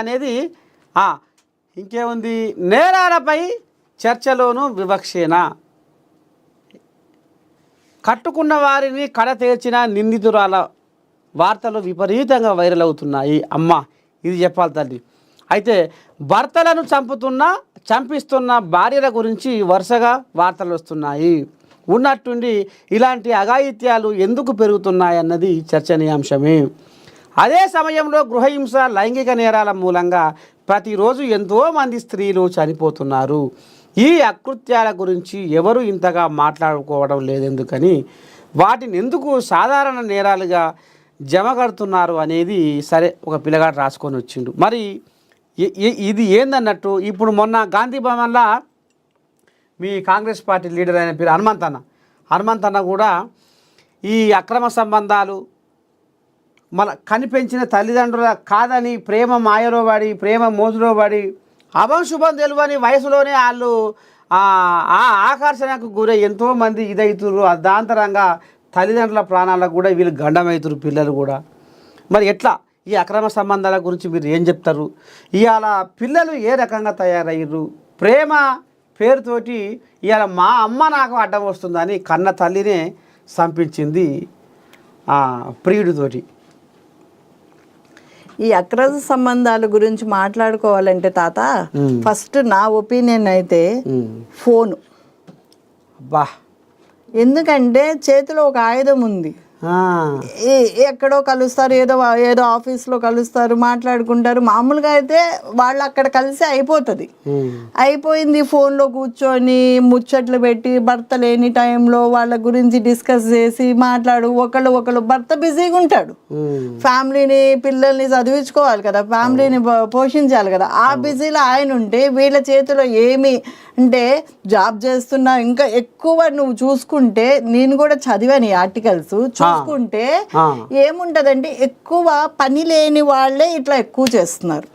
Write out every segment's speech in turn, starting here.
అనేది ఇంకేముంది, నేరాలపై చర్చలోను వివక్షేన, కట్టుకున్న వారిని కడ తీర్చిన నిందితురాల వార్తలు విపరీతంగా వైరల్ అవుతున్నాయి. అమ్మ ఇది చెప్పాలి తల్లి. అయితే భర్తలను చంపిస్తున్న భార్యల గురించి వరుసగా వార్తలు వస్తున్నాయి. ఉన్నట్టుండి ఇలాంటి అఘాయిత్యాలు ఎందుకు పెరుగుతున్నాయన్నది చర్చనీయాంశమే. అదే సమయంలో గృహహింస, లైంగిక నేరాల మూలంగా ప్రతిరోజు ఎంతోమంది స్త్రీలు చనిపోతున్నారు. ఈ అకృత్యాల గురించి ఎవరు ఇంతగా మాట్లాడుకోవడం లేదెందుకని, వాటిని ఎందుకు సాధారణ నేరాలుగా జమగడుతున్నారు అనేది సరే ఒక పిల్లగాడు రాసుకొని వచ్చిండు. మరి ఇది ఏందన్నట్టు, ఇప్పుడు మొన్న గాంధీ భవన్లో మీ కాంగ్రెస్ పార్టీ లీడర్ అయిన పేరు హనుమంత్ అన్న కూడా ఈ అక్రమ సంబంధాలు మన కనిపెంచిన తల్లిదండ్రుల కాదని ప్రేమ మాయలో పడి, ప్రేమ మోజులో పడి, అభంశుభం తెలియని వయసులోనే వాళ్ళు ఆకర్షణకు గురై ఎంతోమంది ఇదవుతున్నారు. దాంతరంగా తల్లిదండ్రుల ప్రాణాలకు కూడా వీళ్ళు గండమవుతున్నారు పిల్లలు కూడా. మరి ఎట్లా ఈ అక్రమ సంబంధాల గురించి మీరు ఏం చెప్తారు? ఇవాళ పిల్లలు ఏ రకంగా తయారయ్యారు? ప్రేమ పేరుతోటి ఇవాళ మా అమ్మ నాకు అడ్డం వస్తుందని కన్న తల్లినే చంపించింది ప్రియుడితోటి. ఈ అక్రమ సంబంధాల గురించి మాట్లాడుకోవాలంటే తాత, ఫస్ట్ నా ఒపీనియన్ అయితే ఫోను. అబ్బా, ఎందుకంటే చేతిలో ఒక ఆయుధం ఉంది. ఎక్కడో కలుస్తారు, ఏదో ఆఫీస్లో కలుస్తారు, మాట్లాడుకుంటారు. మామూలుగా అయితే వాళ్ళు అక్కడ కలిసి అయిపోయింది. ఫోన్లో కూర్చొని ముచ్చట్లు పెట్టి భర్త లేని టైంలో వాళ్ళ గురించి డిస్కస్ చేసి ఒకళ్ళు భర్త బిజీగా ఉంటాడు, ఫ్యామిలీని పిల్లల్ని చదివించుకోవాలి కదా, ఫ్యామిలీని పోషించాలి కదా. ఆ బిజీలో ఆయన ఉంటే వీళ్ళ చేతిలో ఏమి అంటే జాబ్ చేస్తున్నా ఇంకా ఎక్కువ నువ్వు చూసుకుంటే, నేను కూడా చదివాను ఆర్టికల్స్ చూసుకుంటే ఏముంటదంటే ఎక్కువ పని లేని వాళ్ళే ఇట్లా ఎక్కువ చేస్తున్నారు.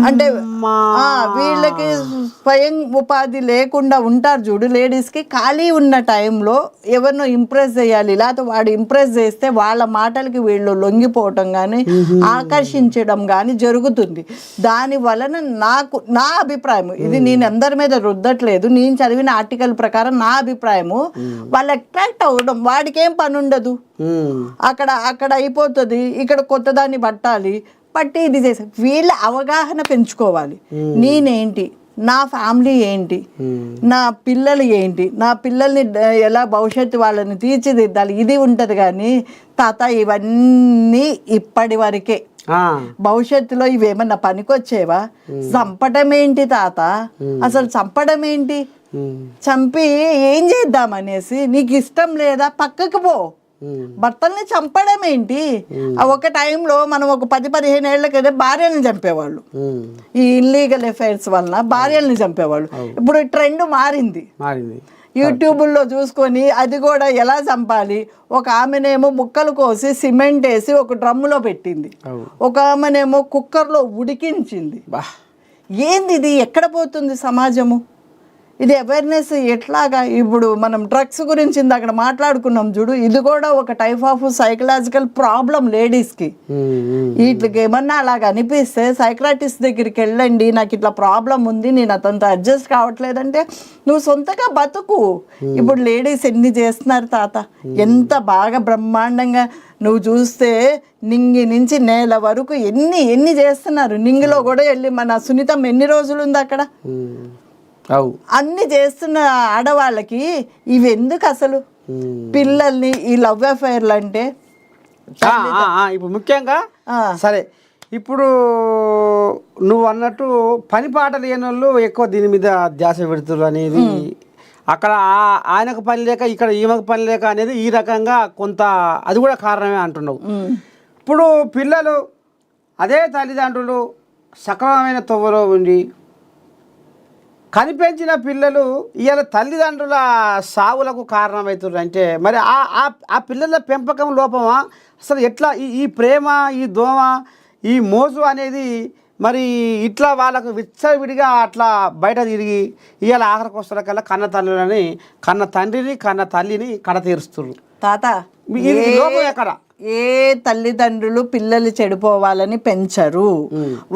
అంటే వీళ్ళకి స్వయం ఉపాధి లేకుండా ఉంటారు చూడు, లేడీస్కి ఖాళీ ఉన్న టైంలో ఎవరినో ఇంప్రెస్ చేయాలి, లేకపోతే వాడు ఇంప్రెస్ చేస్తే వాళ్ళ మాటలకి వీళ్ళు లొంగిపోవటం కానీ ఆకర్షించడం కానీ జరుగుతుంది. దాని వలన నా అభిప్రాయం, ఇది నేను అందరి మీద రుద్దట్లేదు, నేను చదివిన ఆర్టికల్ ప్రకారం నా అభిప్రాయము, వాళ్ళు అట్రాక్ట్ అవ్వడం, వాడికి ఏం పని ఉండదు, అక్కడ అయిపోతుంది, ఇక్కడ కొత్తదాన్ని పట్టి ఇది చేసే వీళ్ళ అవగాహన పెంచుకోవాలి. నేనేంటి, నా ఫ్యామిలీ ఏంటి, నా పిల్లలు ఏంటి, నా పిల్లల్ని ఎలా భవిష్యత్తు వాళ్ళని తీర్చిదిద్దాలి, ఇది ఉంటుంది. కానీ తాత ఇవన్నీ ఇప్పటి వరకే. భవిష్యత్తులో ఇవేమన్నా పనికొచ్చేవా? చంపడం ఏంటి తాత, అసలు చంపడం ఏంటి? చంపి ఏం చేద్దామనేసి, నీకు ఇష్టం లేదా పక్కకు పో. భర్తల్ని చంపడం ఏంటి? ఒక టైంలో మనం ఒక 10-15 ఏళ్ల కదా భార్యలను చంపేవాళ్ళు, ఈ ఇల్లీగల్ అఫైర్స్ వలన భార్యలను చంపేవాళ్ళు. ఇప్పుడు ట్రెండ్ మారింది. యూట్యూబ్లో చూసుకొని అది కూడా ఎలా చంపాలి, ఒక ఆమెనేమో ముక్కలు కోసి సిమెంట్ వేసి ఒక డ్రమ్ములో పెట్టింది, ఒక ఆమెనేమో కుక్కర్లో ఉడికించింది. ఏంది ఇది? ఎక్కడ పోతుంది సమాజము? ఇది అవేర్నెస్ ఎట్లాగా? ఇప్పుడు మనం డ్రగ్స్ గురించి అక్కడ మాట్లాడుకున్నాం చూడు, ఇది కూడా ఒక టైప్ ఆఫ్ సైకలాజికల్ ప్రాబ్లం లేడీస్కి. వీటికి ఏమన్నా అలాగ అనిపిస్తే సైక్రాటిస్ట్ దగ్గరికి వెళ్ళండి, నాకు ఇట్లా ప్రాబ్లం ఉంది, నేను అతనితో అడ్జస్ట్ కావట్లేదంటే నువ్వు సొంతగా బతుకు. ఇప్పుడు లేడీస్ ఎన్ని చేస్తున్నారు తాత, ఎంత బాగా బ్రహ్మాండంగా నువ్వు చూస్తే నింగి నుంచి నేల వరకు ఎన్ని చేస్తున్నారు. నింగిలో కూడా వెళ్ళి మన సునీతం ఎన్ని రోజులు ఉంది అక్కడ, అన్ని చేస్తున్న ఆడవాళ్ళకి ఇవి ఎందుకు అసలు? పిల్లల్ని ఈ లవ్ అఫైర్లు అంటే ఇప్పుడు ముఖ్యంగా సరే, ఇప్పుడు నువ్వు అన్నట్టు పని పాట లేని వాళ్ళు ఎక్కువ దీని మీద ధ్యాస పెడుతున్నారు అనేది, అక్కడ ఆయనకు పని లేక ఇక్కడ ఈమెకు పని లేక అనేది ఈ రకంగా కొంత అది కూడా కారణమే అంటున్నావు. ఇప్పుడు పిల్లలు అదే తల్లిదండ్రులు సక్రమమైన తొవ్వలో ఉండి కనిపెంచిన పిల్లలు ఇవాళ తల్లిదండ్రుల సావులకు కారణమవుతున్నారు అంటే, మరి ఆ పిల్లల పెంపకం లోపమా? అసలు ఎట్లా ఈ ప్రేమ, ఈ దోమ, ఈ మోజు అనేది మరి ఇట్లా వాళ్ళకు విచ్చవిడిగా అట్లా బయట తిరిగి ఇవాళ ఆఖరికి వస్తున్న కల్లా కన్న తండ్రిని కన్న తల్లిని కడ తీరుస్తున్నారు తాత. లోపం ఎక్కడ? ఏ తల్లిదండ్రులు పిల్లలు చెడిపోవాలని పెంచరు.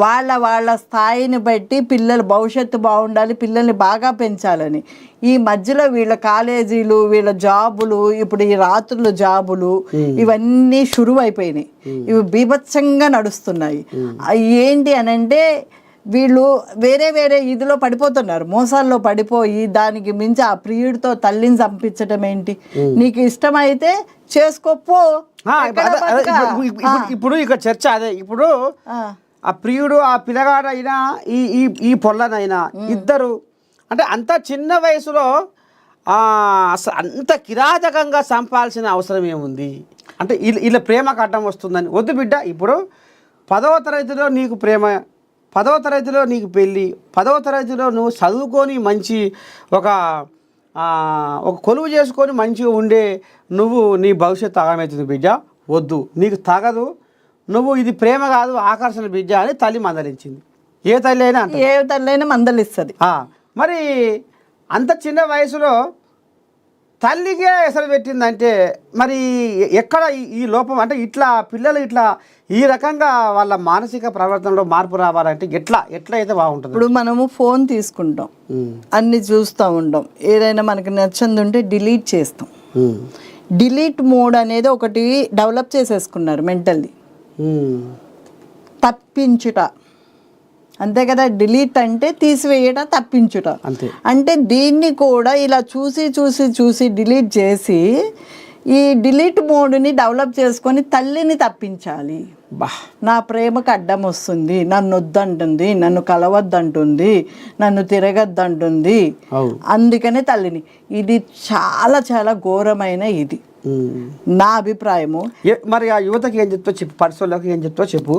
వాళ్ళ స్థాయిని బట్టి పిల్లల భవిష్యత్తు బాగుండాలి, పిల్లల్ని బాగా పెంచాలని. ఈ మధ్యలో వీళ్ళ కాలేజీలు, వీళ్ళ జాబులు, ఇప్పుడు ఈ రాత్రుల జాబులు ఇవన్నీ షురువైపోయినాయి. ఇవి బీభత్సంగా నడుస్తున్నాయి. ఏంటి అనంటే వీళ్ళు వేరే వేరే ఇదిలో పడిపోతున్నారు, మోసాల్లో పడిపోయి దానికి మించి ఆ ప్రియుడితో తల్లిని చంపించడం ఏంటి? నీకు ఇష్టమైతే చేసుకోపో. ఇప్పుడు ఇక చర్చ అదే. ఇప్పుడు ఆ ప్రియుడు ఆ పిల్లగాడైనా ఈ పొల్లనైనా ఇద్దరు అంటే అంత చిన్న వయసులో అంత కిరాతకంగా చంపాల్సిన అవసరం ఏముంది? అంటే ఇలా ప్రేమకు అడ్డం వస్తుందని. వద్దు బిడ్డ, ఇప్పుడు 10వ తరగతిలో నీకు ప్రేమ, 10వ తరగతిలో నీకు పెళ్ళి, 10వ తరగతిలో నువ్వు చదువుకొని మంచి ఒక కొలువు చేసుకొని మంచిగా ఉండే నువ్వు నీ భవిష్యత్తు ఆగమవుతుంది బిడ్డ, వద్దు, నీకు తగదు, నువ్వు ఇది ప్రేమ కాదు ఆకర్షణ బిడ్డ అని తల్లి మందలించింది. ఏ తల్లి అయినా మందలిస్తుంది. మరి అంత చిన్న వయసులో తల్లికే ఎసరు పెట్టిందంటే మరి ఎక్కడ ఈ లోపం? అంటే ఇట్లా పిల్లలు ఇట్లా ఈ రకంగా వాళ్ళ మానసిక ప్రవర్తనలో మార్పు రావాలంటే ఎట్లా అయితే బాగుంటుంది? ఇప్పుడు మనము ఫోన్ తీసుకుంటాం, అన్ని చూస్తూ ఉంటాం, ఏదైనా మనకి నచ్చంది ఉంటే డిలీట్ చేస్తాం. డిలీట్ మోడ్ అనేది ఒకటి డెవలప్ చేసేసుకున్నారు మెంటల్లీ. తప్పించుట అంతే కదా, డిలీట్ అంటే తీసివేయట, తప్పించుట. అంటే దీన్ని కూడా ఇలా చూసి డిలీట్ చేసి ఈ డిలీట్ మోడ్ని డెవలప్ చేసుకొని తల్లిని తప్పించాలి. నా ప్రేమకు అడ్డం వస్తుంది, నన్ను వద్దంటుంది, నన్ను కలవద్దంటుంది, నన్ను తిరగద్దంటుంది, అందుకనే తల్లిని. ఇది చాలా చాలా ఘోరమైన ఇది నా అభిప్రాయము. మరి ఆ యువతకి ఏం చెప్తావు చెప్పు, పరిసరాలకు ఏం చెప్తావు చెప్పు.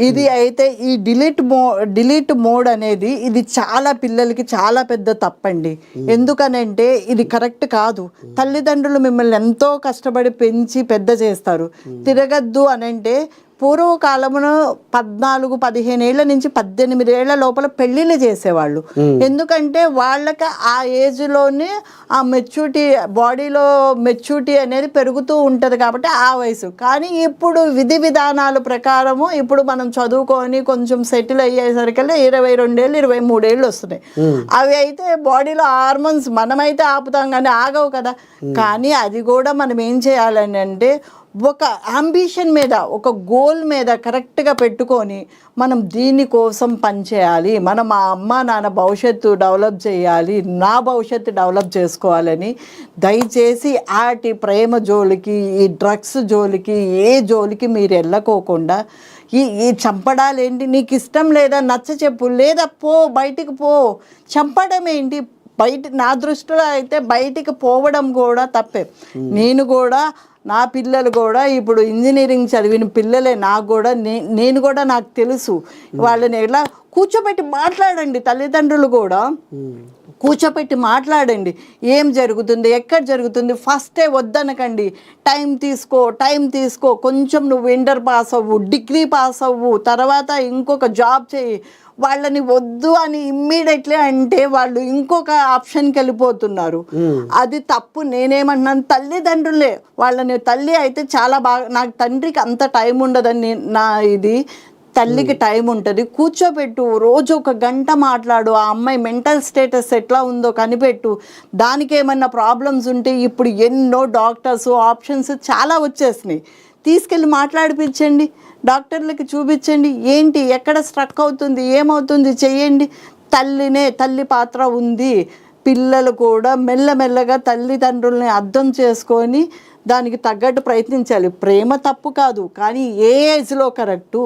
ఇది అయితే ఈ డిలీట్ మోడ్ అనేది ఇది చాలా పిల్లలకి చాలా పెద్ద తప్పండి. ఎందుకనంటే ఇది కరెక్ట్ కాదు. తల్లిదండ్రులు మిమ్మల్ని ఎంతో కష్టపడి పెంచి పెద్ద చేస్తారు. తిరగద్దు అనంటే పూర్వకాలమున 14-15 ఏళ్ల నుంచి 18 ఏళ్ల లోపల పెళ్లిళ్ళు చేసేవాళ్ళు. ఎందుకంటే వాళ్ళకి ఆ ఏజ్లోనే ఆ మెచ్యూరిటీ, బాడీలో మెచ్యూరిటీ అనేది పెరుగుతూ ఉంటుంది కాబట్టి ఆ వయసు. కానీ ఇప్పుడు విధి విధానాల ప్రకారము ఇప్పుడు మనం చదువుకొని కొంచెం సెటిల్ అయ్యేసరికల్లా 22 ఏళ్ళు 23 ఏళ్ళు వస్తున్నాయి. అవి అయితే బాడీలో హార్మోన్స్ మనమైతే ఆపుతాం కానీ ఆగవు కదా. కానీ అది కూడా మనం ఏం చేయాలని అంటే ఒక అంబిషన్ మీద, ఒక గోల్ మీద కరెక్ట్గా పెట్టుకొని మనం దీనికోసం పనిచేయాలి. మనం మా అమ్మ నాన్న భవిష్యత్తు డెవలప్ చేయాలి, నా భవిష్యత్తు డెవలప్ చేసుకోవాలని. దయచేసి ఆటి ప్రేమ జోలికి, ఈ డ్రగ్స్ జోలికి, ఏ జోలికి మీరు వెళ్ళకోకుండా ఈ చంపడాలేంటి? నీకు ఇష్టం లేదా నచ్చ చెప్పు, లేదా పో, బయటికి పో. చంపడం ఏంటి? నా దృష్టిలో అయితే బయటికి పోవడం కూడా తప్పే. నేను కూడా నా పిల్లలు కూడా ఇప్పుడు ఇంజనీరింగ్ చదివిన పిల్లలే. నేను కూడా నాకు తెలుసు. వాళ్ళని ఎలా కూర్చోబెట్టి మాట్లాడండి, తల్లిదండ్రులు కూడా కూర్చోపెట్టి మాట్లాడండి. ఏం జరుగుతుంది, ఎక్కడ జరుగుతుంది, ఫస్టే వద్దనకండి. టైం తీసుకో, కొంచెం నువ్వు ఇంటర్ పాస్ అవ్వు, డిగ్రీ పాస్ అవ్వు, తర్వాత ఇంకొక జాబ్ చేయి. వాళ్ళని వద్దు అని ఇమ్మీడియట్లీ అంటే వాళ్ళు ఇంకొక ఆప్షన్కి వెళ్ళిపోతున్నారు. అది తప్పు. నేనేమంటున్నాను, తల్లిదండ్రులే వాళ్ళని. తల్లి అయితే చాలా బాగా, నాకు తండ్రికి అంత టైం ఉండదని నా ఇది. తల్లికి టైం ఉంటుంది, కూర్చోబెట్టు, రోజు 1 గంట మాట్లాడు. ఆ అమ్మాయి మెంటల్ స్టేటస్ ఎట్లా ఉందో కనిపెట్టు. దానికి ఏమన్నా ప్రాబ్లమ్స్ ఉంటే ఇప్పుడు ఎన్నో డాక్టర్స్ ఆప్షన్స్ చాలా వచ్చేసినాయి. తీసుకెళ్ళి మాట్లాడిపించండి, డాక్టర్లకి చూపించండి. ఏంటి, ఎక్కడ స్ట్రక్ అవుతుంది, ఏమవుతుంది చెయ్యండి. తల్లి పాత్ర ఉంది. పిల్లలు కూడా మెల్లమెల్లగా తల్లిదండ్రుల్ని అర్థం చేసుకొని దానికి తగ్గట్టు ప్రయత్నించాలి. ప్రేమ తప్పు కాదు, కానీ ఏ ఏజ్లో కరెక్టు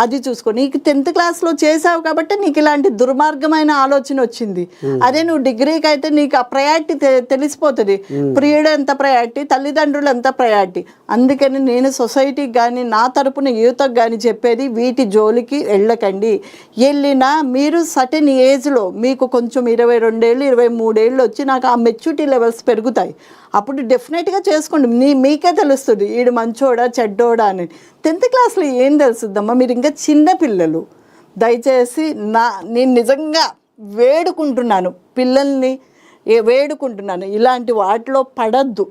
అది చూసుకో. నీకు 10th క్లాస్లో చేసావు కాబట్టి నీకు ఇలాంటి దుర్మార్గమైన ఆలోచన వచ్చింది. అదే నువ్వు డిగ్రీకి అయితే నీకు ఆ ప్రయారిటీ తెలిసిపోతుంది. ప్రియుడు ఎంత ప్రయారిటీ, తల్లిదండ్రులు ఎంత ప్రయారిటీ. అందుకని నేను సొసైటీకి కానీ నా తరపున యూత్కి కానీ చెప్పేది, వీటి జోలికి వెళ్ళకండి. వెళ్ళినా మీరు సర్టెన్ ఏజ్లో మీకు కొంచెం 22 ఏళ్ళు 23 ఏళ్ళు వచ్చి నాకు ఆ మెచ్యూరిటీ లెవెల్స్ పెరుగుతాయి. అప్పుడు డెఫినెట్గా చేసుకోండి. మీకే తెలుస్తుంది వీడు మంచోడా చెడ్డోడా అని. 10th క్లాస్లో ఏం తెలుస్తుందమ్మా, మీరు ఇంకా చిన్న పిల్లలు. దయచేసి నేను నిజంగా వేడుకుంటున్నాను, పిల్లల్ని వేడుకుంటున్నాను, ఇలాంటి వాటిలో పడద్దు.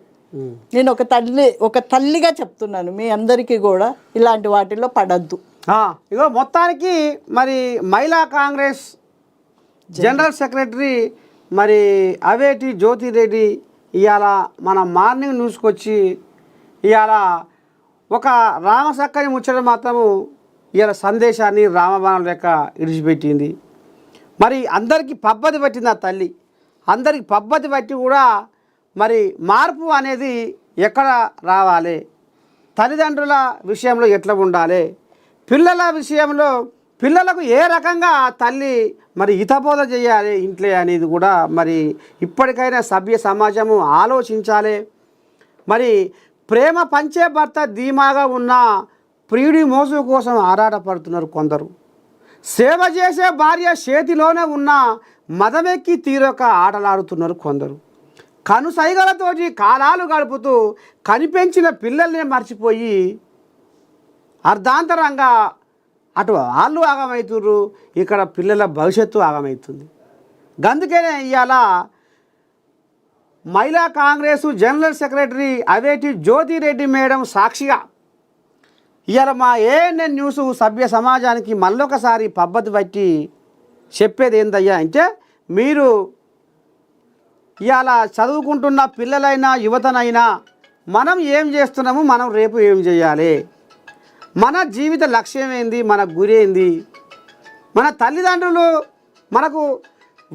నేను ఒక తల్లిగా చెప్తున్నాను మీ అందరికీ కూడా ఇలాంటి వాటిల్లో పడద్దు. ఇగో మొత్తానికి మరి మహిళా కాంగ్రెస్ జనరల్ సెక్రటరీ మరి అవేటి జ్యోతిరెడ్డి ఇవాళ మన మార్నింగ్ న్యూస్కి వచ్చి ఇవాళ ఒక రామసక్కని ముచ్చట మాత్రము ఇవాళ సందేశాన్ని రామబాణం లెక్క ఇడిచిపెట్టింది. మరి అందరికీ పబ్బతి పట్టింది ఆ తల్లి, అందరికి పబ్బతి పట్టి కూడా మరి మార్పు అనేది ఎక్కడ రావాలి, తల్లిదండ్రుల విషయంలో ఎట్లా ఉండాలి, పిల్లల విషయంలో పిల్లలకు ఏ రకంగా తల్లి మరి హితబోధ చేయాలి ఇంట్లో అనేది కూడా మరి ఇప్పటికైనా సభ్య సమాజము ఆలోచించాలి. మరి ప్రేమ పంచే భర్త ధీమాగా ఉన్న ప్రియుడి మోసు కోసం ఆరాటపడుతున్నారు కొందరు. సేవ చేసే భార్య చేతిలోనే ఉన్న మదమెక్కి తీరొక ఆటలాడుతున్నారు కొందరు. కనుసైగలతోటి కాలాలు గడుపుతూ కనిపెంచిన పిల్లల్ని మర్చిపోయి అర్ధాంతరంగా అటు వాళ్ళు ఆగమవుతుర్రు, ఇక్కడ పిల్లల భవిష్యత్తు ఆగమవుతుంది. అందుకనే ఇవాళ మహిళా కాంగ్రెస్ జనరల్ సెక్రటరీ అవేటి జ్యోతిరెడ్డి మేడం సాక్షిగా ఇవాళ మా ఏఎన్ఎన్ న్యూస్ సభ్య సమాజానికి మళ్ళొకసారి పబ్బతి పట్టి చెప్పేది ఏందయ్యా అంటే, మీరు ఇవాళ చదువుకుంటున్న పిల్లలైనా యువతనైనా మనం ఏం చేస్తున్నాము, మనం రేపు ఏం చేయాలి, మన జీవిత లక్ష్యం ఏంది, మన గురి ఏంది, మన తల్లిదండ్రులు మనకు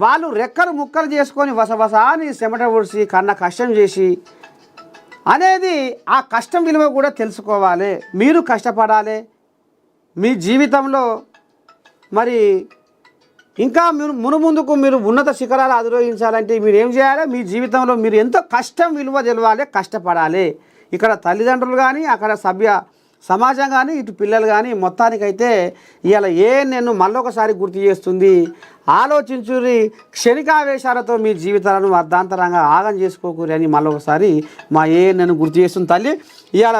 వాళ్ళు రెక్కలు ముక్కలు చేసుకొని వసవసాని చెమట ఒడిసి కన్న కష్టం చేసి అనేది ఆ కష్టం విలువ కూడా తెలుసుకోవాలి. మీరు కష్టపడాలి మీ జీవితంలో. మరి ఇంకా మీరు మునుముందుకు మీరు ఉన్నత శిఖరాలు అధిరోహించాలంటే మీరు ఏం చేయాలి, మీ జీవితంలో మీరు ఎంతో కష్టం విలువ తెలవాలి, కష్టపడాలి. ఇక్కడ తల్లిదండ్రులు కానీ అక్కడ సభ్య సమాజం కానీ ఇటు పిల్లలు కానీ మొత్తానికైతే ఇవాళ నేను మళ్ళొకసారి గుర్తు చేస్తుంది. ఆలోచించురి, క్షణికావేశాలతో మీ జీవితాలను అర్ధాంతరంగా ఆగం చేసుకోకూరి అని మళ్ళొకసారి మా నేను గుర్తు చేస్తుంది తల్లి. ఇవాళ